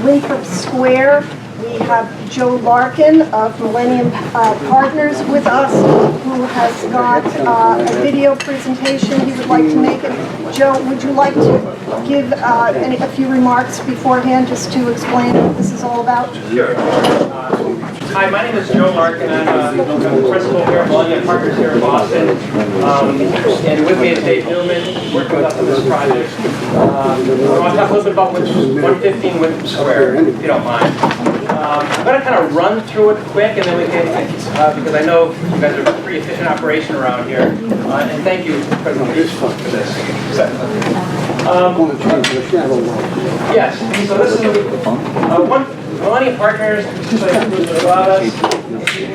Winthrop Square. We have Joe Larkin of Millennium Partners with us, who has got a video presentation he would like to make. Joe, would you like to give a few remarks beforehand just to explain what this is all about? Sure. Hi, my name is Joe Larkin. I'm the principal here at Millennium Partners here in Boston. And with me is Dave Newman, working with us on this project. I want to talk a little bit about 115 Winthrop Square, if you don't mind. I'm going to kind of run through it quick, and then we can, because I know you guys are a pretty efficient operation around here. And thank you, President Lee, for this. Yes, so this is Millennium Partners allowed us. You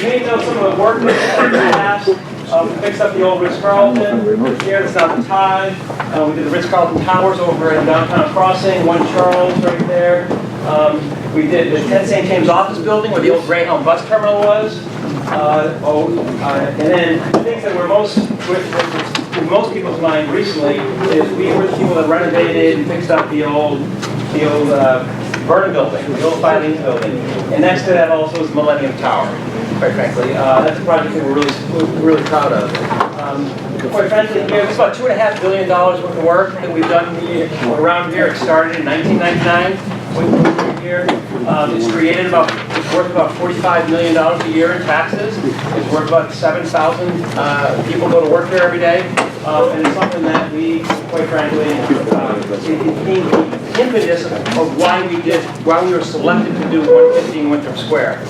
may know some of the work that we've done in the past. We fixed up the old Ritz-Carlton here. It's now the Tide. We did the Ritz-Carlton Towers over in downtown Crossing, 1 Charles right there. We did the 10 St. James office building where the old Greyhound bus terminal was. And then the things that were most people's mind recently is we were the people that renovated and fixed up the old Vernon building, the old Filings building. And next to that also is Millennium Tower, quite frankly. That's a project that we're really proud of. Quite frankly, it's about $2.5 billion worth of work that we've done around here. It started in 1999. It's created it's worth about $45 million a year in taxes. It's worth about 7,000 people go to work here every day. And it's something that we, quite frankly, the impetus of why we were selected to do 115 Winthrop Square.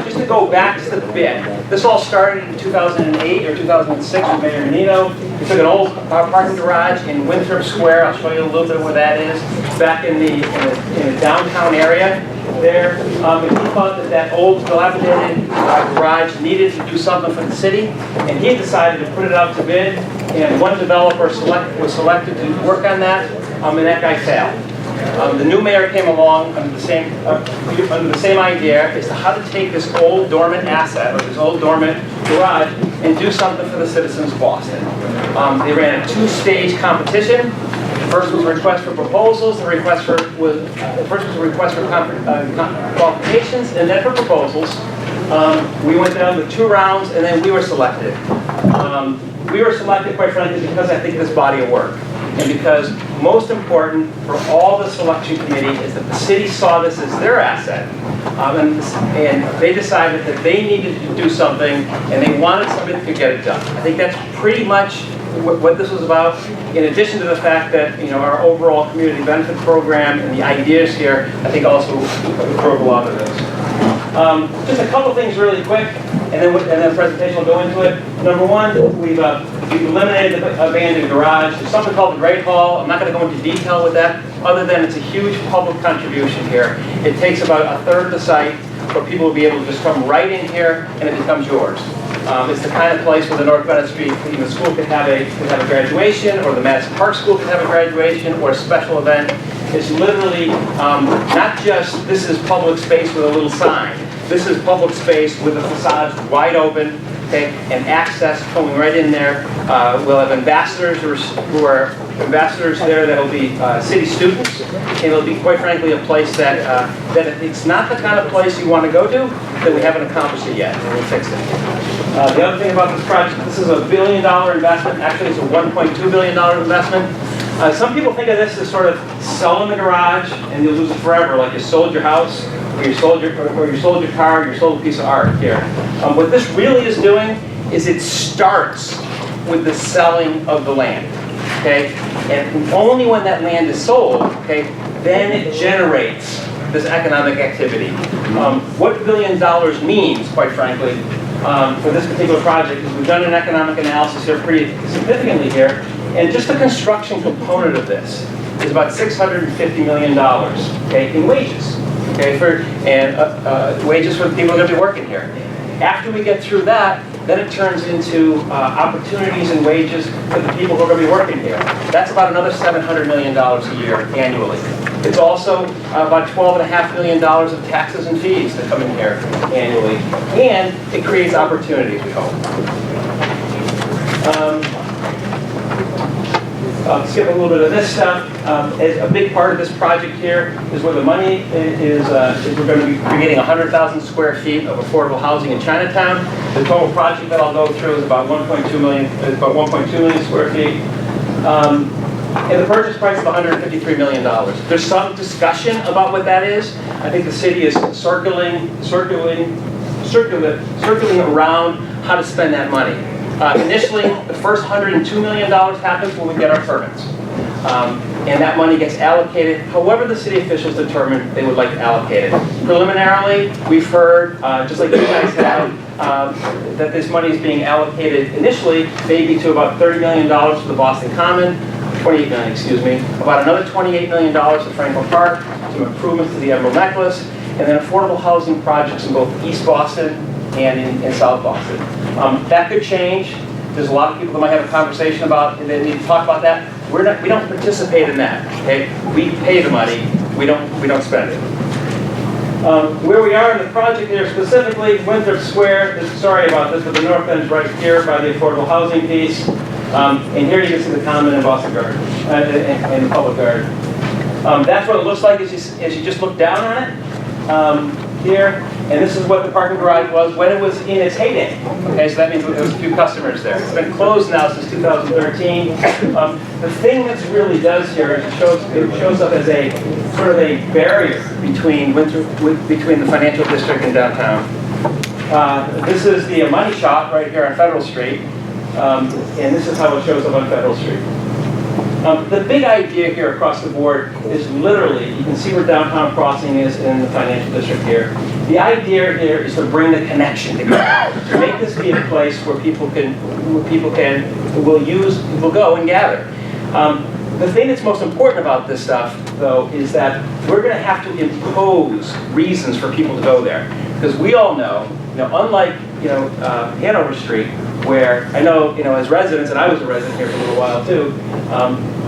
Just to go back just a bit, this all started in 2008 or 2006 with Mayor Menino. We took an old parking garage in Winthrop Square. I'll show you a little bit of where that is, back in the downtown area there. And he thought that old dilapidated garage needed to do something for the city, and he decided to put it out to bid, and one developer was selected to work on that, and that guy failed. The new mayor came along under the same idea as to how to take this old dormant asset, or this old dormant garage, and do something for the citizens of Boston. They ran a 2-stage competition. First was a request for proposals. The first was a request for qualifications, and then for proposals. We went down to 2 rounds, and then we were selected. We were selected, quite frankly, because I think of this body of work. And because most important for all the selection committee is that the city saw this as their asset. And they decided that they needed to do something, and they wanted somebody that could get it done. I think that's pretty much what this was about, in addition to the fact that our overall community benefit program and the ideas here, I think also drove a lot of this. Just a couple things really quick, and then the presentation will go into it. Number one, we've eliminated the abandoned garage. There's something called the Great Hall. I'm not going to go into detail with that, other than it's a huge public contribution here. It takes about 1/3 of the site for people to be able to just come right in here, and it becomes yours. It's the kind of place where the North Bennett Street School could have a graduation, or the Madison Park School could have a graduation, or a special event. It's literally not just this is public space with a little sign. This is public space with the facades wide open, okay, and access going right in there. We'll have ambassadors who are ambassadors there that will be city students, and it'll be, quite frankly, a place that it's not the kind of place you want to go to, that we haven't accomplished it yet, and we'll fix it. The other thing about this project, this is a $1 billion investment. Actually, it's a $1.2 billion investment. Some people think of this as sort of selling the garage and you'll lose it forever, like you sold your house, or you sold your car, or you sold a piece of art here. What this really is doing is it starts with the selling of the land, okay? And only when that land is sold, okay, then it generates this economic activity. What $1 billion means, quite frankly, for this particular project is we've done an economic analysis here pretty significantly here, and just the construction component of this is about $650 million, okay, in wages, okay, wages for the people that are going to be working here. After we get through that, then it turns into opportunities and wages for the people who are going to be working here. That's about another $700 million a year annually. It's also about $12.5 million of taxes and fees that come in here annually. And it creates opportunities, we hope. I'll skip a little bit of this stuff. A big part of this project here is where the money is we're going to be creating 100,000 square feet of affordable housing in Chinatown. The total project that I'll go through is about 1.2 million square feet. And the purchase price is $153 million. There's some discussion about what that is. I think the city is circling around how to spend that money. Initially, the first $102 million happens when we get our permits. And that money gets allocated however the city officials determine they would like to allocate it. Preliminarily, we've heard, just like you guys have, that this money is being allocated initially maybe to about $30 million for the Boston Common, 28 million, excuse me, about another $28 million to Franklin Park, some improvements to the Emerald Necklace, and then affordable housing projects in both East Boston and in South Boston. That could change. There's a lot of people that might have a conversation about, and they need to talk about that. We don't participate in that. Okay, we pay the money. We don't spend it. Where we are in the project here specifically, Winthrop Square. Sorry about this, but the north end is right here by the affordable housing piece. And here you can see the Common and Boston Garden and the Public Garden. That's what it looks like as you just look down on it. Here, and this is what the parking garage was when it was in its heyday. Okay, so that means there was a few customers there. It's been closed now since 2013. The thing that really does here is it shows up as a sort of a barrier between the financial district and downtown. This is the money shop right here on Federal Street, and this is how it shows up on Federal Street. The big idea here across the board is literally, you can see where downtown crossing is in the financial district here. The idea here is to bring the connection together, to make this be a place where people will go and gather. The thing that's most important about this stuff, though, is that we're going to have to impose reasons for people to go there, because we all know, unlike Hanover Street, where I know, as residents, and I was a resident here for a little while too,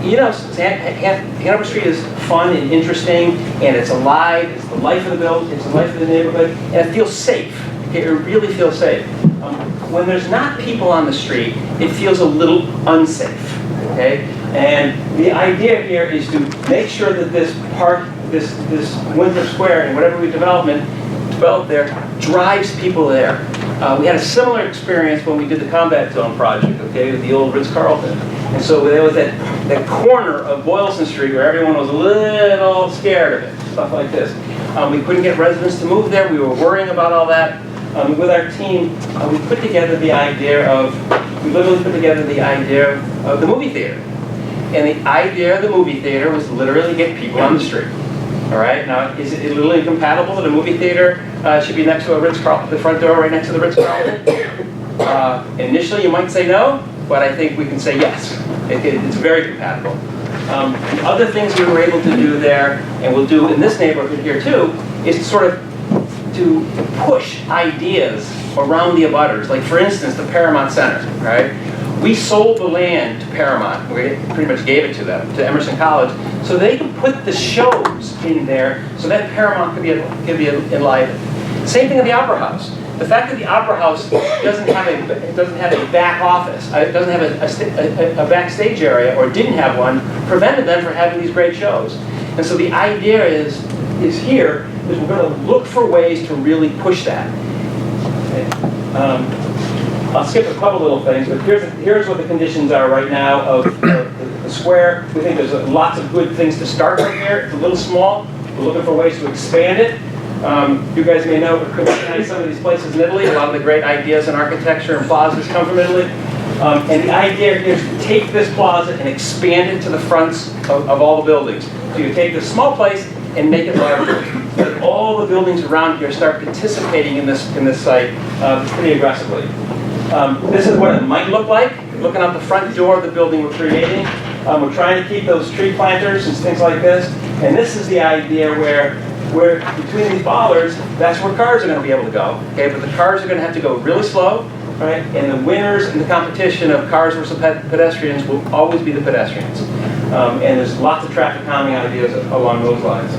Hanover Street is fun and interesting, and it's alive, it's the life of the building, it's the life of the neighborhood, and it feels safe. Okay? It really feels safe. When there's not people on the street, it feels a little unsafe. Okay? And the idea here is to make sure that this park, this Winthrop Square, and whatever we develop there, drives people there. We had a similar experience when we did the Combat Zone project, okay, with the old Ritz-Carlton. And so there was that corner of Boylston Street where everyone was a little scared of it, stuff like this. We couldn't get residents to move there. We were worrying about all that. With our team, we literally put together the idea of the movie theater. And the idea of the movie theater was to literally get people on the street. All right. Now, is it literally incompatible that a movie theater should be next to a Ritz-Carlton, the front door right next to the Ritz-Carlton? Initially, you might say no, but I think we can say yes. It's very compatible. Other things we were able to do there, and we'll do in this neighborhood here too, is to push ideas around the abutters. Like, for instance, the Paramount Center. Right. We sold the land to Paramount. We pretty much gave it to them, to Emerson College, so they can put the shows in there so that Paramount could be enlivened. Same thing at the Opera House. The fact that the Opera House doesn't have a back office, it doesn't have a backstage area, or didn't have one, prevented them from having these great shows. And so the idea is we're going to look for ways to really push that. Okay. I'll skip a couple little things, but here's what the conditions are right now of the square. We think there's lots of good things to start from here. It's a little small. We're looking for ways to expand it. You guys may know some of these places in Italy. A lot of the great ideas in architecture and plazas come from Italy. And the idea here is to take this plaza and expand it to the fronts of all the buildings. So you take this small place and make it larger. That all the buildings around here start participating in this site pretty aggressively. This is what it might look like, looking out the front door of the building we're creating. We're trying to keep those tree planters and things like this. And this is the idea where between these bollards, that's where cars are going to be able to go. Okay, but the cars are going to have to go really slow, right? And the winners in the competition of cars versus pedestrians will always be the pedestrians. And there's lots of traffic calming ideas along those lines.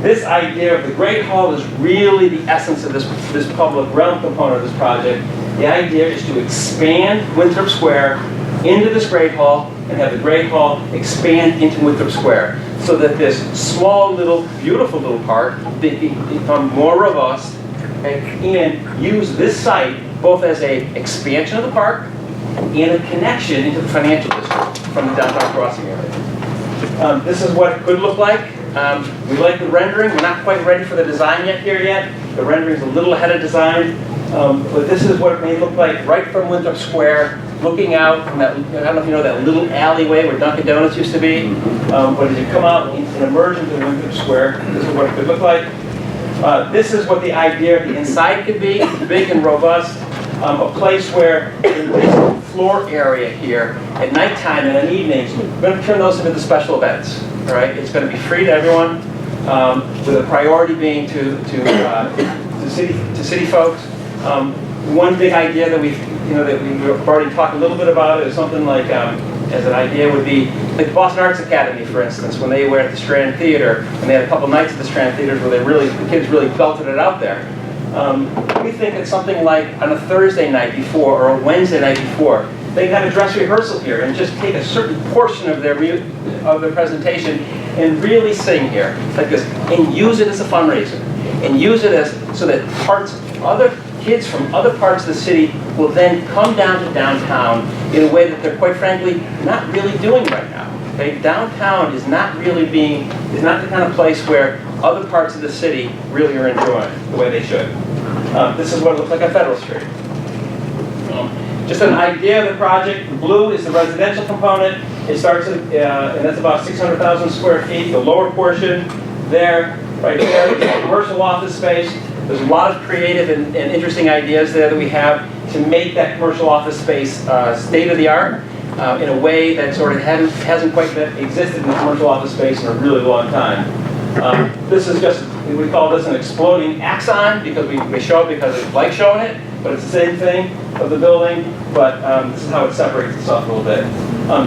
This idea of the Great Hall is really the essence of this public realm component of this project. The idea is to expand Winthrop Square into this Great Hall and have the Great Hall expand into Winthrop Square, so that this small little, beautiful little park become more robust, okay, and use this site both as a expansion of the park and a connection into the financial district from the downtown crossing area. This is what it could look like. We like the rendering. We're not quite ready for the design yet. The rendering's a little ahead of design. But this is what it may look like right from Winthrop Square, looking out from that, I don't know if you know that little alleyway where Dunkin' Donuts used to be. But as you come out and emerge into Winthrop Square, this is what it could look like. This is what the idea of the inside could be, big and robust. A place where in this floor area here, at nighttime and at evenings, we're going to turn those into special events. All right, it's going to be free to everyone, with a priority being to city folks. One big idea that we've already talked a little bit about is something like, as an idea would be, like Boston Arts Academy, for instance, when they were at the Strand Theater, and they had a couple nights at the Strand Theater where the kids really belted it out there. We think it's something like on a Thursday night before or a Wednesday night before, they have a dress rehearsal here and just take a certain portion of their presentation and really sing here like this, and use it as a fundraiser, and use it as so that other kids from other parts of the city will then come down to downtown in a way that they're quite frankly not really doing right now. Okay? Downtown is not the kind of place where other parts of the city really are enjoying the way they should. This is what it looks like on Federal Street. Just an idea of the project. The blue is the residential component. It starts at, and that's about 600,000 square feet. The lower portion there, right there, is a commercial office space. There's a lot of creative and interesting ideas there that we have to make that commercial office space state-of-the-art in a way that sort of hasn't quite existed in the commercial office space in a really long time. This is just, we call this an exploding axon because we show it because we like showing it, but it's the same thing of the building, but this is how it separates itself a little bit.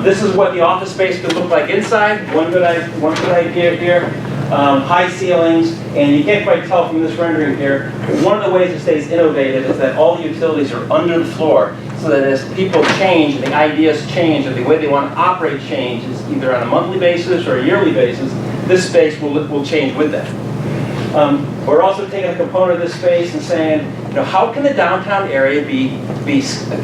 This is what the office space could look like inside. One good idea here. High ceilings, and you can't quite tell from this rendering here, but one of the ways it stays innovative is that all the utilities are under the floor, so that as people change, and the ideas change, and the way they want to operate changes, either on a monthly basis or a yearly basis, this space will change with them. We're also taking a component of this space and saying, how can the downtown area be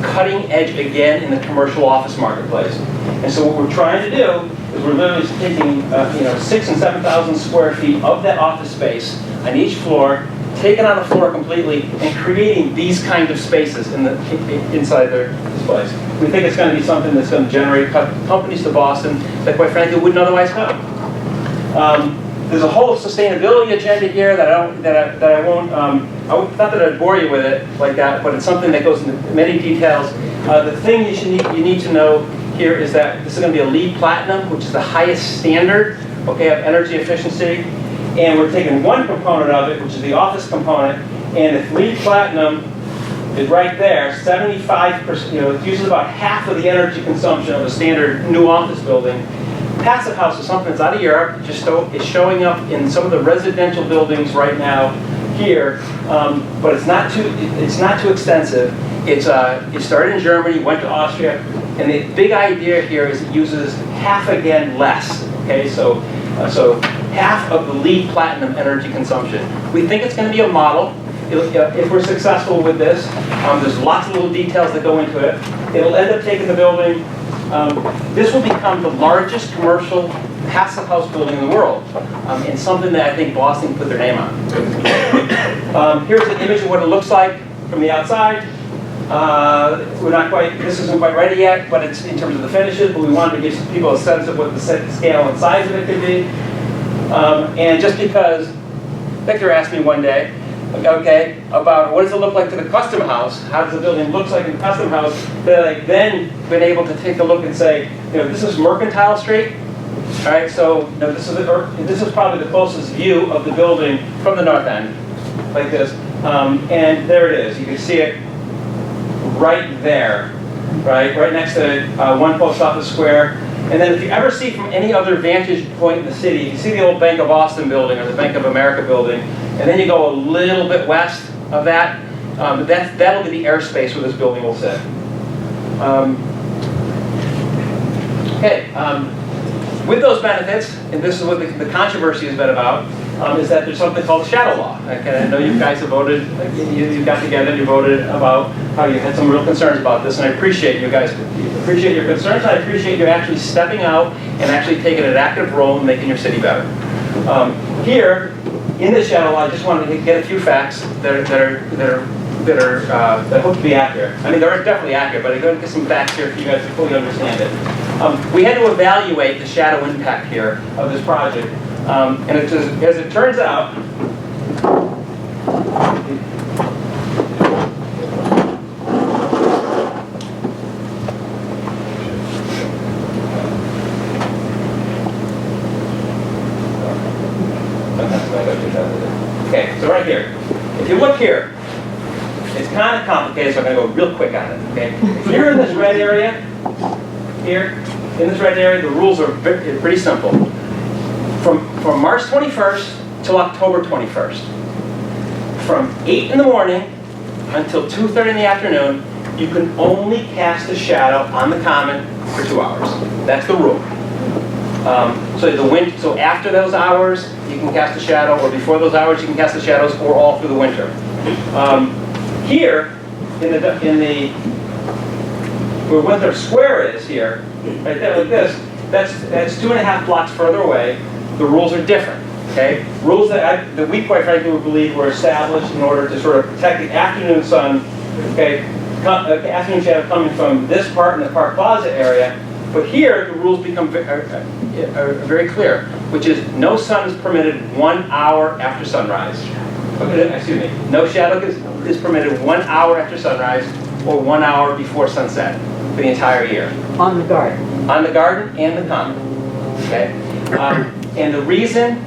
cutting edge again in the commercial office marketplace? And so what we're trying to do is we're literally taking 6,000 and 7,000 square feet of that office space on each floor, taking on the floor completely, and creating these kinds of spaces inside this place. We think it's going to be something that's going to generate companies to Boston that, quite frankly, wouldn't otherwise come. There's a whole sustainability agenda here that I won't. Not that I'd bore you with it like that, but it's something that goes into many details. The thing you need to know here is that this is going to be a LEED Platinum, which is the highest standard, okay, of energy efficiency. And we're taking one component of it, which is the office component, and if LEED Platinum is right there, 75%, it uses about half of the energy consumption of a standard new office building. Passive house is something that's out of Europe, it's showing up in some of the residential buildings right now here, but it's not too extensive. It started in Germany, went to Austria, and the big idea here is it uses half again less. Okay, so half of the LEED Platinum energy consumption. We think it's going to be a model. If we're successful with this, there's lots of little details that go into it. It'll end up taking the building. This will become the largest commercial passive house building in the world, and something that I think Boston put their name on. Here's an image of what it looks like from the outside. This isn't quite ready yet, but it's in terms of the finishes, but we wanted to give people a sense of what the scale and size of it could be. And just because Victor asked me one day, okay, about what does it look like to the custom house, how does the building look like in the custom house, that I've then been able to take a look and say, this is Mercantile Street, all right, so this is probably the closest view of the building from the north end, like this, and there it is. You can see it right there, right next to One Post Office Square. And then if you ever see from any other vantage point in the city, if you see the old Bank of Boston building or the Bank of America building, and then you go a little bit west of that'll be the airspace where this building will sit. Okay, with those benefits, and this is what the controversy has been about, is that there's something called the shadow law. Okay, I know you guys have voted, you got together and you voted about how you had some real concerns about this, and I appreciate you guys, appreciate your concerns, and I appreciate you actually stepping out and actually taking an active role in making your city better. Here, in this shadow law, I just wanted to get a few facts that hope to be accurate. I mean, they're definitely accurate, but I'm going to get some facts here for you guys to fully understand it. We had to evaluate the shadow impact here of this project. And as it turns out, okay, so right here, if you look here, it's kind of complicated, so I'm going to go real quick on it. Okay, if you're in this red area, here, in this red area, the rules are pretty simple. From March 21st till October 21st, from 8 in the morning until 2:30 in the afternoon, you can only cast a shadow on the common for 2 hours. That's the rule. So after those hours, you can cast a shadow, or before those hours, you can cast the shadows, or all through the winter. Here, where Winthrop Square is here, right there, like this, that's 2.5 blocks further away. The rules are different. Okay, rules that we quite frankly would believe were established in order to sort of protect the afternoon sun. Okay, afternoon shadow coming from this part in the Park Plaza area. But here, the rules become very clear, which is no sun is permitted 1 hour after sunrise. Okay, excuse me. No shadow is permitted 1 hour after sunrise or 1 hour before sunset for the entire year. On the garden. On the garden and the common. Okay. And the reason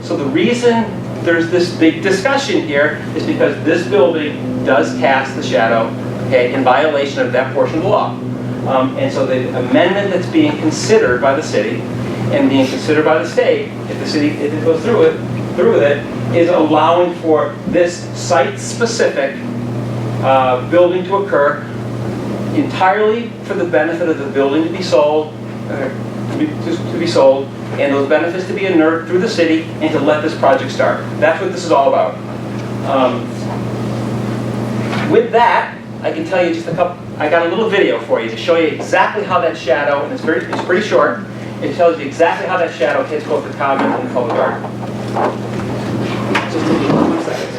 there's this big discussion here is because this building does cast the shadow, okay, in violation of that portion of the law. And so the amendment that's being considered by the city and being considered by the state, if it goes through with it, is allowing for this site-specific building to occur entirely for the benefit of the building to be sold, and those benefits to be inert through the city, and to let this project start. That's what this is all about. With that, I can tell you just a couple. I got a little video for you to show you exactly how that shadow, and it's pretty short. It tells you exactly how that shadow hits both the common and the public garden. Just give me 1 second.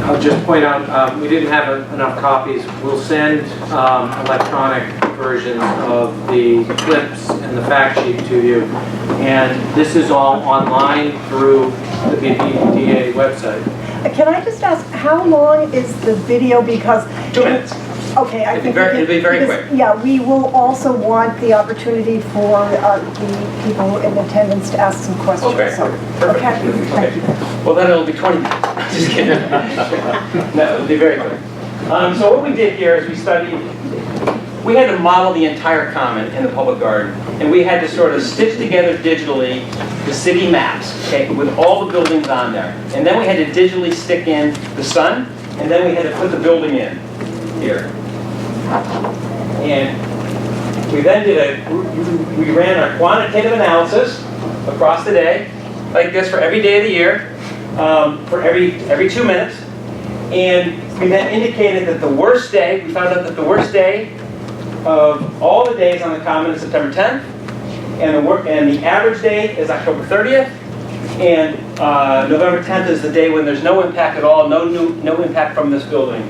I'll just point out, we didn't have enough copies. We'll send electronic versions of the clips and the fact sheet to you. And this is all online through the BPDA website. Can I just ask, how long is the video? Because 2 minutes. Okay, I think it'll be very quick. Yeah, we will also want the opportunity for the people in attendance to ask some questions. Okay, So, perfect. okay, thank you. Well, then it'll be 20 minutes. Just kidding. No, it'll be very quick. So what we did here is we had to model the entire common in the public garden, and we had to sort of stitch together digitally the city maps, okay, with all the buildings on there. And then we had to digitally stick in the sun, and then we had to put the building in here. And we then we ran our quantitative analysis across the day, like this, for every day of the year, for every 2 minutes. And we then indicated that the worst day, we found out that the worst day of all the days on the common is September 10th, and the average day is October 30th, and November 10th is the day when there's no impact at all, no impact from this building.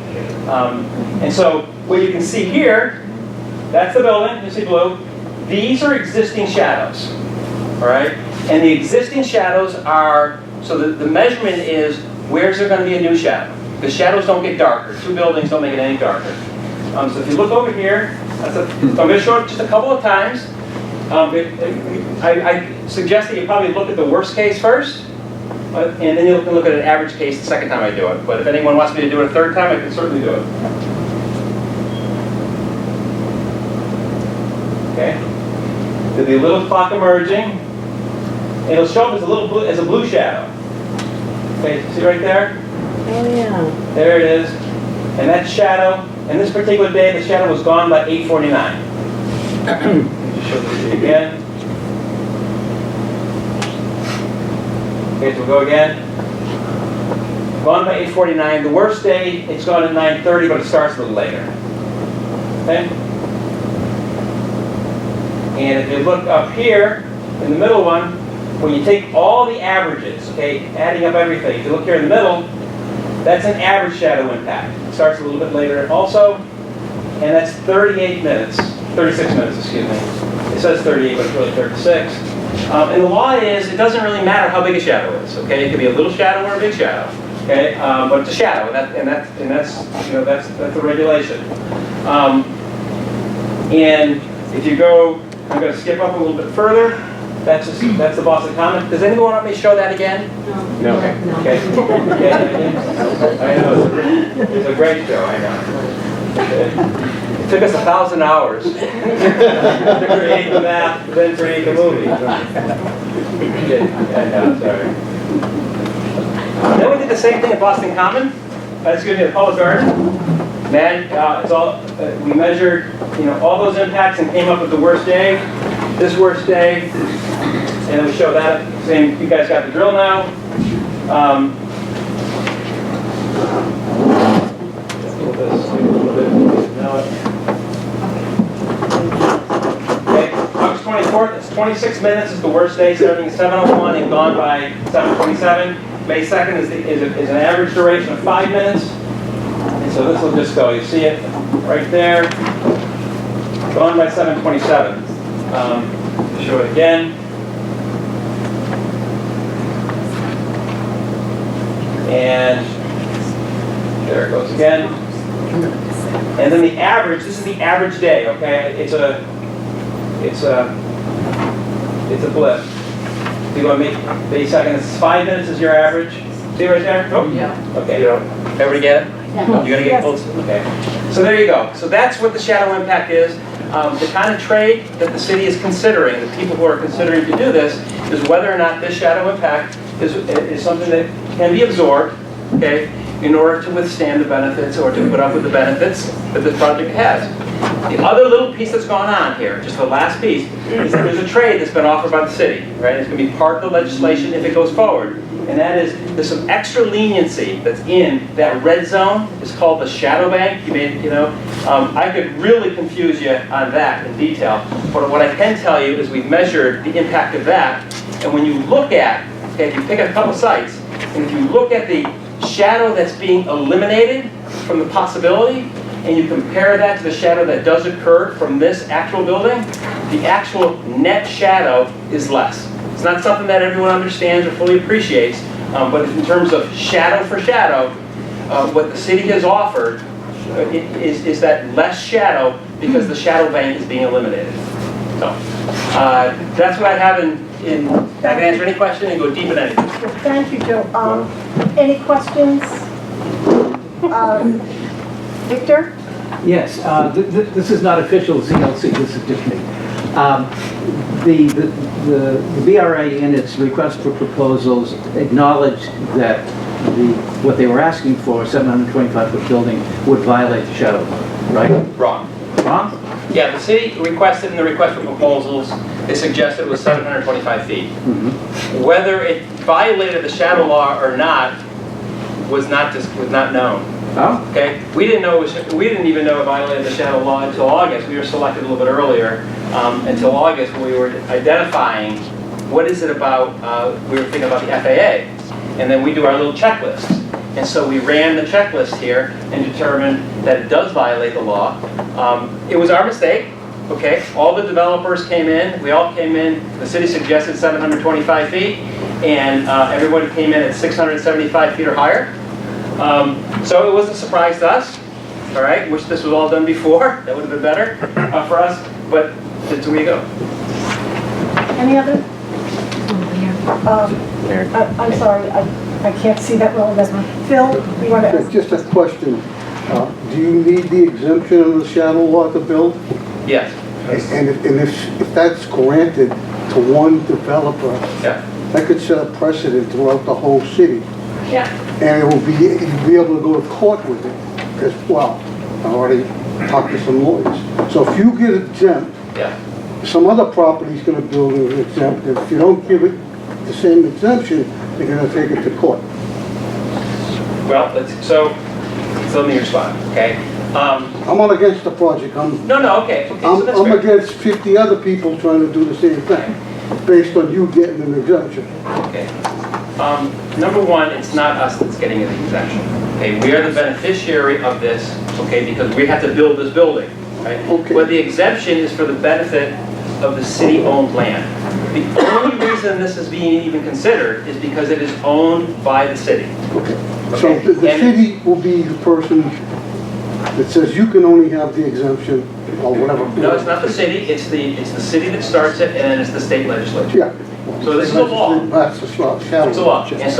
And so what you can see here, that's the building, you see blue. These are existing shadows, all right? And the existing shadows are, so the measurement is, where's there going to be a new shadow? The shadows don't get darker. 2 buildings don't make it any darker. So if you look over here, so I'm going to show it just a couple of times. I suggest that you probably look at the worst case first, and then you can look at an average case the second time I do it. But if anyone wants me to do it a third time, I can certainly do it. Okay. There'll be a little clock emerging, and it'll show up as a blue shadow. Okay, see right there? Oh yeah. There it is. And that shadow, and this particular day, the shadow was gone by 8:49. Just show this to you again. Okay, so we'll go again. Gone by 8:49. The worst day, it's gone at 9:30, but it starts a little later. Okay? And if you look up here, in the middle one, when you take all the averages, okay, adding up everything, if you look here in the middle, that's an average shadow impact. It starts a little bit later also, and that's 36 minutes, excuse me. It says 38, but it's really 36. And the law is, it doesn't really matter how big a shadow is, okay? It could be a little shadow or a big shadow, okay? But it's a shadow, and that's the regulation. And if you go, I'm going to skip up a little bit further. That's the Boston Common. Does anyone want me to show that again? No. Okay. Okay. I know it's a great show. I know. Okay. It took us 1,000 hours to create the map, then create the movie. Okay. Sorry. Then we did the same thing at Boston Common. Excuse me, at Public Garden. Man, it's all we measured, all those impacts and came up with the worst day. This worst day, and then we show that. Same, you guys got the drill now. Okay, August 24th, it's 26 minutes is the worst day, starting at 7:01 and gone by 7:27. May 2nd is an average duration of 5 minutes. And so this will just go, you see it right there, gone by 7:27. Show it again. And there it goes again. And then the average, this is the average day, okay? It's a blip. So you want to make May 2nd, it's 5 minutes is your average. See right there? Oh, yeah. Okay, everybody get it? Yeah. You're going to get close? Okay. So there you go. So that's what the shadow impact is. The kind of trade that the city is considering, the people who are considering to do this, is whether or not this shadow impact is something that can be absorbed, okay, in order to withstand the benefits or to put up with the benefits that this project has. The other little piece that's gone on here, just the last piece, is that there's a trade that's been offered by the city, right? It's going to be part of the legislation if it goes forward. And that is, there's some extra leniency that's in that red zone. It's called the shadow bank. I could really confuse you on that in detail. But what I can tell you is we've measured the impact of that. And when you look at, okay, if you pick a couple sites, and if you look at the shadow that's being eliminated from the possibility, and you compare that to the shadow that does occur from this actual building, the actual net shadow is less. It's not something that everyone understands or fully appreciates, but in terms of shadow for shadow, what the city has offered is that less shadow because the shadow bank is being eliminated. So that's what I have I can answer any question and go deep in anything. Well, thank you, Joe. Any questions? Victor? Yes, this is not official ZLC, this is just me. The BRA in its request for proposals acknowledged that what they were asking for, a 725-foot building, would violate the shadow law, right? Wrong. Wrong? Yeah, the city requested in the request for proposals, they suggested it was 725 feet. Mm-hmm. Whether it violated the shadow law or not was not known. Oh? Okay, we didn't even know it violated the shadow law until August. We were selected a little bit earlier until August when we were identifying what is it about. We were thinking about the FAA, and then we do our little checklist. And so we ran the checklist here and determined that it does violate the law. It was our mistake. Okay, all the developers came in. We all came in. The city suggested 725 feet, and everybody came in at 675 feet or higher. So it was a surprise to us, all right? Wish this was all done before. That would have been better for us, but that's where we go. Any other? I'm sorry, I can't see that well. Phil, you want to ask? Just a question. Do you need the exemption of the shadow law to build? Yes. And if that's granted to one developer, Yeah. that could set a precedent throughout the whole city. Yeah. And you'll be able to go to court with it. as well. I already talked to some lawyers. So if you get exempt, Yeah. some other property's gonna build it exempt. If you don't give it the same exemption, they're gonna take it to court. Well, so let me respond, okay? I'm not against the project. No, okay, so that's I'm fair. against 50 other people trying to do the same thing, based on you getting an exemption. Okay. Number one, it's not us that's getting an exemption. Okay, we are the beneficiary of this, okay, because we have to build this building, right? Okay. But the exemption is for the benefit of the city-owned land. The only reason this is being even considered is because it is owned by the city. Okay. So Okay. the And- city will be the person that says you can only have the exemption or whatever. No, it's not the city, it's the city that starts it, and then it's the state legislature. Yeah. So this is a law. That's the law. It's a law. And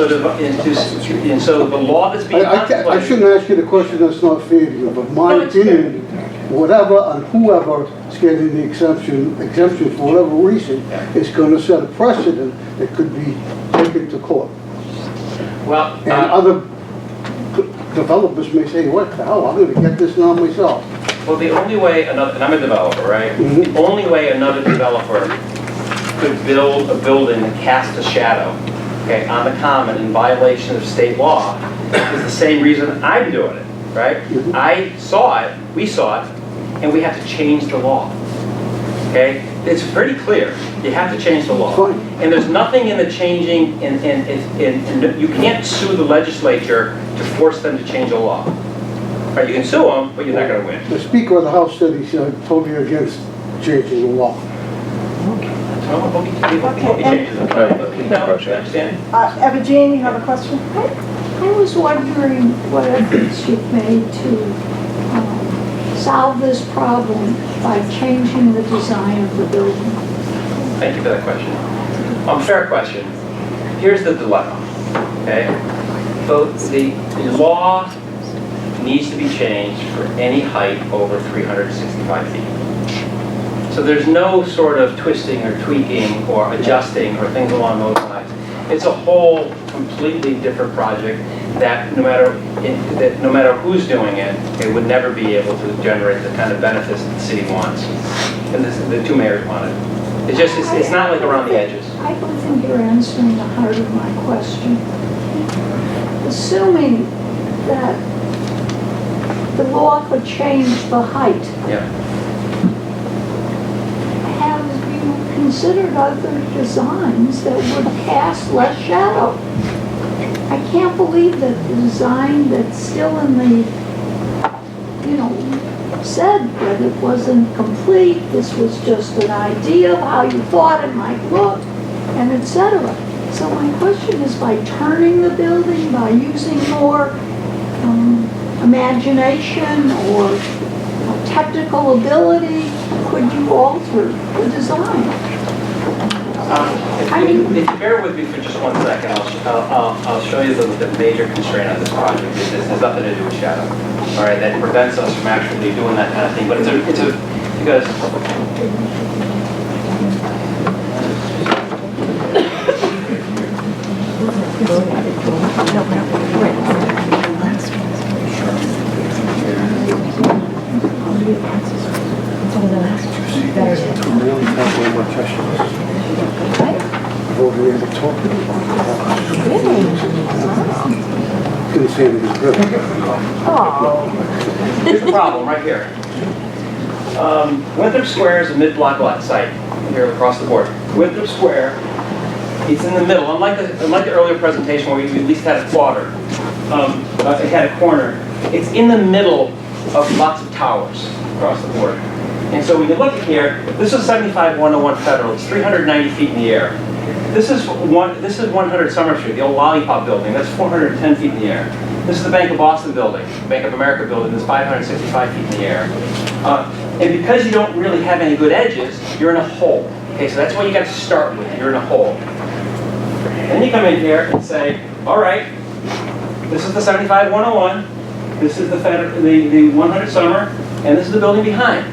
so the law that's being I contemplated. shouldn't ask you the question that's not fair to you, but my No, it's fair. opinion, whatever and whoever is getting the exemption for whatever reason, Yeah. is gonna set a precedent that could be taken to court. Well, And other developers may say, what the hell, I'm gonna get this now myself. well, the only way another, and I'm a developer, right? Mhm. The only way another developer could build a building that casts a shadow, okay, on the common in violation of state law is the same reason I'm doing it, right? Mhm. I saw it, we saw it, and we have to change the law, okay? It's pretty clear, you have to change the law. Fine. And there's nothing in the changing, you can't sue the legislature to force them to change a law. Right, you can sue them, but you're not gonna win. The Speaker of the House said he's totally against changing the law. No, hope he changes it. No, I understand. Eva Jean, you have a question? I was wondering what efforts you've made to solve this problem by changing the design of the building. Thank you for that question. Fair question. Here's the dilemma, okay? So the law needs to be changed for any height over 365 feet. So there's no sort of twisting or tweaking or adjusting or things along those lines. It's a whole completely different project that no matter who's doing it, it would never be able to generate the kind of benefits that the city wants. And the two mayors want it. It's not like around the edges. I don't think you're answering the heart of my question. Assuming that the law could change the height, Yeah. have you considered other designs that would cast less shadow? I can't believe that the design that's still in the, said that it wasn't complete, this was just an idea of how you thought it might look, and etc. So my question is, by turning the building, by using more imagination or technical ability, could you alter the design? If you bear with me for just 1 second, I'll show you the major constraint on this project. This has nothing to do with shadow. All right, that prevents us from actually doing that kind of thing. But because Really have way more questions. I've already been talking about it. Couldn't say it was good. here's the problem right here. Winthrop Square is a mid-block lot site here across the board. Winthrop Square, it's in the middle. Unlike the earlier presentation where we at least had a quarter, it had a corner. It's in the middle of lots of towers across the board. And so when you look at here, this is 75-101 Federal. It's 390 feet in the air. This is 100 Summer Street, the old Lollipop building. That's 410 feet in the air. This is the Bank of Boston building, Bank of America building. That's 565 feet in the air. And because you don't really have any good edges, you're in a hole. Okay, so that's what you got to start with. You're in a hole. Then you come in here and say, all right, this is the 75-101. This is the 100 Summer, and this is the building behind.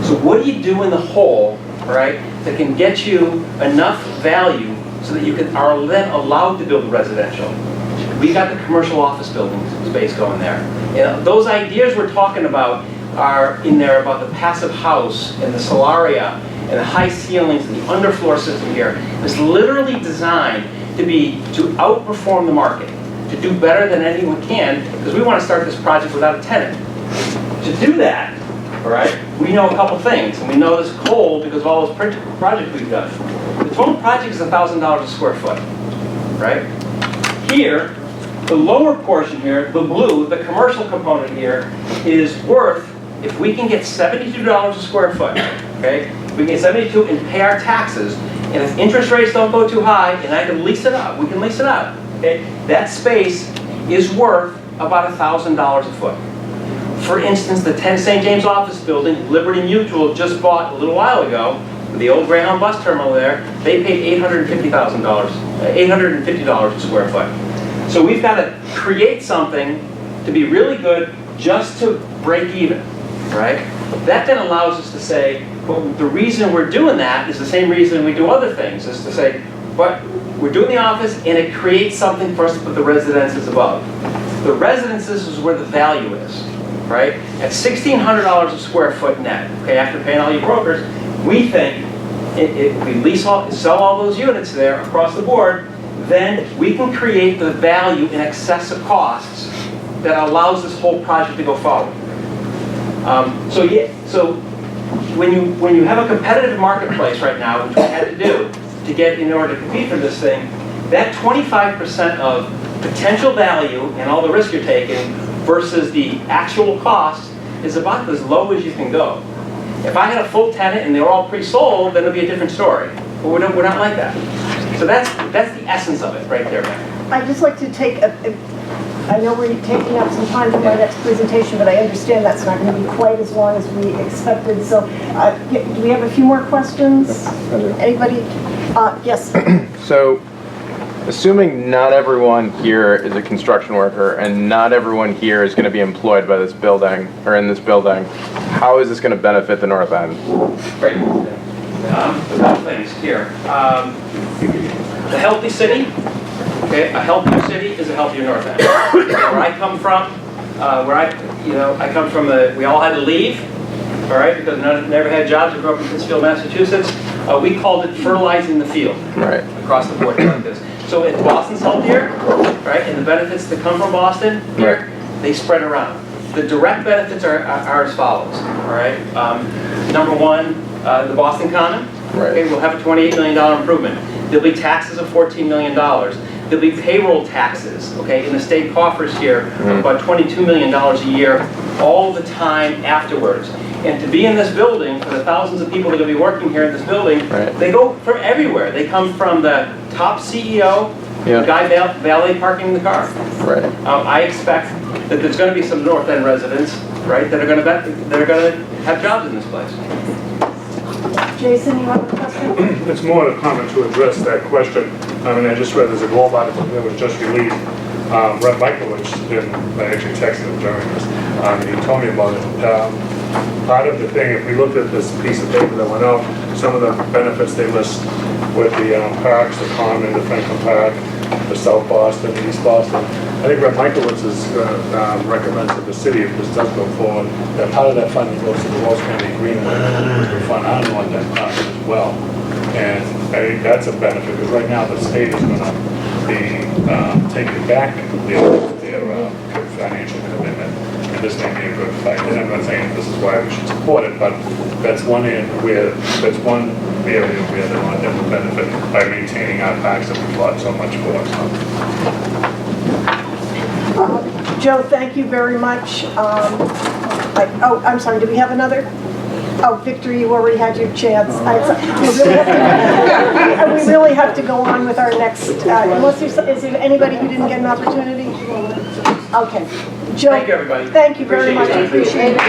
So what do you do in the hole, right, that can get you enough value so that you are then allowed to build residential? We got the commercial office building space going there. You know, those ideas we're talking about are in there about the passive house and the solaria and the high ceilings and the underfloor system here. It's literally designed to outperform the market, to do better than anyone can, because we want to start this project without a tenant. To do that, all right, we know a couple things, and we know this cold because of all those projects we've done. The total project is $1,000 a square foot, right? Here, the lower portion here, the blue, the commercial component here, is worth, if we can get $72 a square foot, okay? We can get 72 and pay our taxes, and if interest rates don't go too high, and I can lease it up, we can lease it up, okay? That space is worth about $1,000 a foot. For instance, the 10 St. James office building, Liberty Mutual just bought a little while ago, the old Greyhound bus terminal there, they paid $850 a square foot. So we've got to create something to be really good just to break even, right? That then allows us to say, well, the reason we're doing that is the same reason we do other things, is to say, but we're doing the office and it creates something for us to put the residences above. The residences is where the value is, right? At $1,600 a square foot net, okay, after paying all your brokers, we think if we sell all those units there across the board, then we can create the value in excess of costs that allows this whole project to go forward. So when you have a competitive marketplace right now, which we had to do to get in order to compete for this thing, that 25% of potential value and all the risk you're taking versus the actual cost is about as low as you can go. If I had a full tenant and they were all pre-sold, then it would be a different story. But we're not like that. So that's the essence of it right there, man. I'd just like to take I know we're taking up some time for my next presentation, but I understand that's not going to be quite as long as we expected. So do we have a few more questions? Anybody? Yes. So, assuming not everyone here is a construction worker and not everyone here is going to be employed by this building or in this building, how is this going to benefit the North End? Great. A couple things here. The healthy city, okay, a healthier city is a healthier North End. Where I come from, I come from we all had to leave, all right, because never had jobs. I grew up in Pittsfield, Massachusetts. We called it fertilizing the field, right, across the board like this. So if Boston's healthier, right, and the benefits that come from Boston here, they spread around. The direct benefits are as follows, all right? Number one, the Boston Common, okay, we'll have a $28 million improvement. There'll be taxes of $14 million. There'll be payroll taxes, okay, in the state coffers here, about $22 million a year, all the time afterwards. And to be in this building, for the thousands of people that are going to be working here in this building, they go from everywhere. They come from the top CEO, the guy valet parking the car. Right. I expect that there's going to be some North End residents, right, that are going to have jobs in this place. Jason, you have a question? It's more a comment to address that question. I mean, I just read there's a Globe article that was just released. Red Michaelovich, I actually texted him during this, he told me about it. Part of the thing, if we looked at this piece of paper that went out, some of the benefits they list with the parks, the Common, the Franklin Park, the South Boston, the East Boston. I think Red Michaelovich recommends that the city, if this does go forward, that part of that funding goes to the Wells County Greenway, which will fund our North End Park as well. And I think that's a benefit, because right now the state is going to be taking back their financial commitment. And this may be a good fight. And I'm not saying this is why we should support it, but that's one area where the North End will benefit by maintaining our parks that we fought so much for. Joe, thank you very much. I'm sorry, do we have another? Oh, Victor, you already had your chance. We really have to go on with our next, unless is there anybody who didn't get an opportunity? Okay. Joe, Thank you, everybody. Thank you very much. I appreciate it.